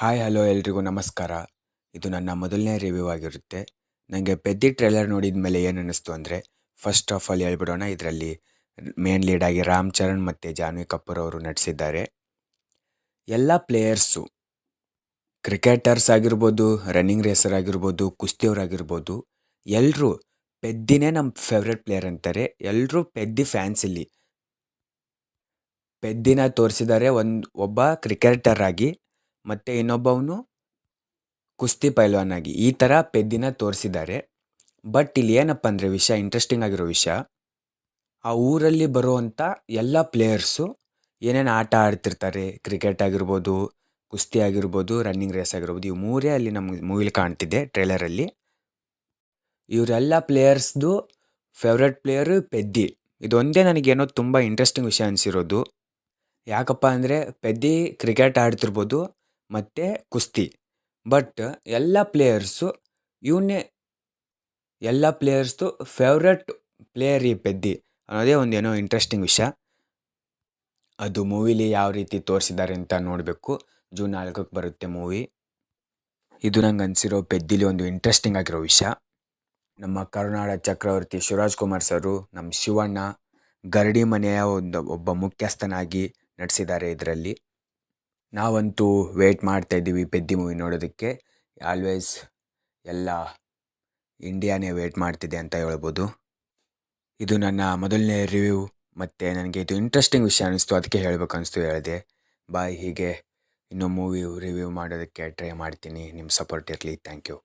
Hi hello ಎಲ್ರಿಗೂ ನಮಸ್ಕಾರ. ಇದು ನನ್ನ ಮೊದಲನೇ ರಿವ್ಯೂ ಆಗಿರುತ್ತೆ. ನನಗೆ ಪೆದ್ದಿ ಟ್ರೇಲರ್ ನೋಡಿದ ಮೇಲೆ ಏನು ಅನ್ನಿಸ್ತು ಅಂದರೆ, ಫಸ್ಟ್ ಆಫ್ ಆಲ್ ಹೇಳ್ಬಿಡೋಣ, ಇದರಲ್ಲಿ ಮೇನ್ ಲೀಡಾಗಿ ರಾಮ್ ಚರಣ್ ಮತ್ತು ಜಾನ್ವಿ ಕಪೂರ್ ಅವರು ನಟಿಸಿದ್ದಾರೆ. ಎಲ್ಲ ಪ್ಲೇಯರ್ಸು, ಕ್ರಿಕೆಟರ್ಸ್ ಆಗಿರ್ಬೋದು, ರನ್ನಿಂಗ್ ರೇಸರ್ ಆಗಿರ್ಬೋದು, ಕುಸ್ತಿಯವರಾಗಿರ್ಬೋದು, ಎಲ್ಲರೂ ಪೆದ್ದಿನೇ ನಮ್ಮ ಫೇವ್ರೆಟ್ ಪ್ಲೇಯರ್ ಅಂತಾರೆ. ಎಲ್ಲರೂ ಪೆದ್ದಿ ಫ್ಯಾನ್ಸ್ ಇಲ್ಲಿ. ಪೆದ್ದಿನ ತೋರಿಸಿದ್ದಾರೆ ಒಬ್ಬ ಕ್ರಿಕೆಟರ್ ಆಗಿ, ಮತ್ತು ಇನ್ನೊಬ್ಬವನು ಕುಸ್ತಿ ಪೈಲ್ವಾನ್ ಆಗಿ. ಈ ಥರ ಪೆದ್ದಿನ ತೋರಿಸಿದ್ದಾರೆ. ಬಟ್ ಇಲ್ಲಿ ಏನಪ್ಪ ಅಂದರೆ ಇಂಟ್ರೆಸ್ಟಿಂಗ್ ಆಗಿರೋ ವಿಷಯ, ಆ ಊರಲ್ಲಿ ಬರುವಂಥ ಎಲ್ಲ ಪ್ಲೇಯರ್ಸು ಏನೇನು ಆಟ ಆಡ್ತಿರ್ತಾರೆ, ಕ್ರಿಕೆಟ್ ಆಗಿರ್ಬೋದು, ಕುಸ್ತಿ ಆಗಿರ್ಬೋದು, ರನ್ನಿಂಗ್ ರೇಸ್ ಆಗಿರ್ಬೋದು, ಇವು ಮೂರೇ ಅಲ್ಲಿ ನಮ್ಗೆ ಮೂವಿಲಿ ಕಾಣ್ತಿದೆ ಟ್ರೇಲರಲ್ಲಿ. ಇವರೆಲ್ಲ ಪ್ಲೇಯರ್ಸ್ದು ಫೇವ್ರೆಟ್ ಪ್ಲೇಯರು ಪೆದ್ದಿ. ಇದೊಂದೇ ನನಗೇನೋ ತುಂಬ ಇಂಟ್ರೆಸ್ಟಿಂಗ್ ವಿಷಯ ಅನಿಸಿರೋದು. ಯಾಕಪ್ಪ ಅಂದರೆ ಪೆದ್ದಿ ಕ್ರಿಕೆಟ್ ಆಡ್ತಿರ್ಬೋದು ಮತ್ತು ಕುಸ್ತಿ, ಬಟ್ ಎಲ್ಲ ಪ್ಲೇಯರ್ಸು ಎಲ್ಲ ಪ್ಲೇಯರ್ಸ್ದು ಫೇವ್ರೆಟ್ ಪ್ಲೇಯರ್ ಈ ಪೆದ್ದಿ ಅನ್ನೋದೇ ಒಂದೇನೋ ಇಂಟ್ರೆಸ್ಟಿಂಗ್ ವಿಷಯ. ಅದು ಮೂವಿಲಿ ಯಾವ ರೀತಿ ತೋರಿಸಿದ್ದಾರೆ ಅಂತ ನೋಡಬೇಕು. ಜೂನ್ 4ಕ್ಕೆ ಬರುತ್ತೆ ಮೂವಿ. ಇದು ನಂಗೆ ಅನಿಸಿರೋ ಪೆದ್ದಿಲಿ ಒಂದು ಇಂಟ್ರೆಸ್ಟಿಂಗ್ ಆಗಿರೋ ವಿಷಯ. ನಮ್ಮ ಕರುನಾಡ ಚಕ್ರವರ್ತಿ ಶಿವರಾಜ್ ಕುಮಾರ್ ಸರು, ನಮ್ಮ ಶಿವಣ್ಣ ಗರಡಿ ಮನೆಯ ಒಬ್ಬ ಮುಖ್ಯಸ್ಥನಾಗಿ ನಟಿಸಿದ್ದಾರೆ ಇದರಲ್ಲಿ. ನಾವಂತೂ ವೇಟ್ ಮಾಡ್ತಾ ಇದ್ದೀವಿ ಪೆದ್ದಿ ಮೂವಿ ನೋಡೋದಕ್ಕೆ. ಆಲ್ವೇಸ್ ಎಲ್ಲ ಇಂಡಿಯಾನೇ ವೇಟ್ ಮಾಡ್ತಿದೆ ಅಂತ ಹೇಳ್ಬೋದು. ಇದು ನನ್ನ ಮೊದಲನೇ ರಿವ್ಯೂ, ಮತ್ತು ನನಗೆ ಇದು ಇಂಟ್ರೆಸ್ಟಿಂಗ್ ವಿಷಯ ಅನ್ನಿಸ್ತು, ಅದಕ್ಕೆ ಹೇಳಬೇಕು ಅನಿಸ್ತು ಹೇಳಿದೆ. ಬಾಯ್. ಹೀಗೆ ಇನ್ನೂ ಮೂವಿ ರಿವ್ಯೂ ಮಾಡೋದಕ್ಕೆ ಟ್ರೈ ಮಾಡ್ತೀನಿ. ನಿಮ್ಮ ಸಪೋರ್ಟ್ ಇರಲಿ. Thank you.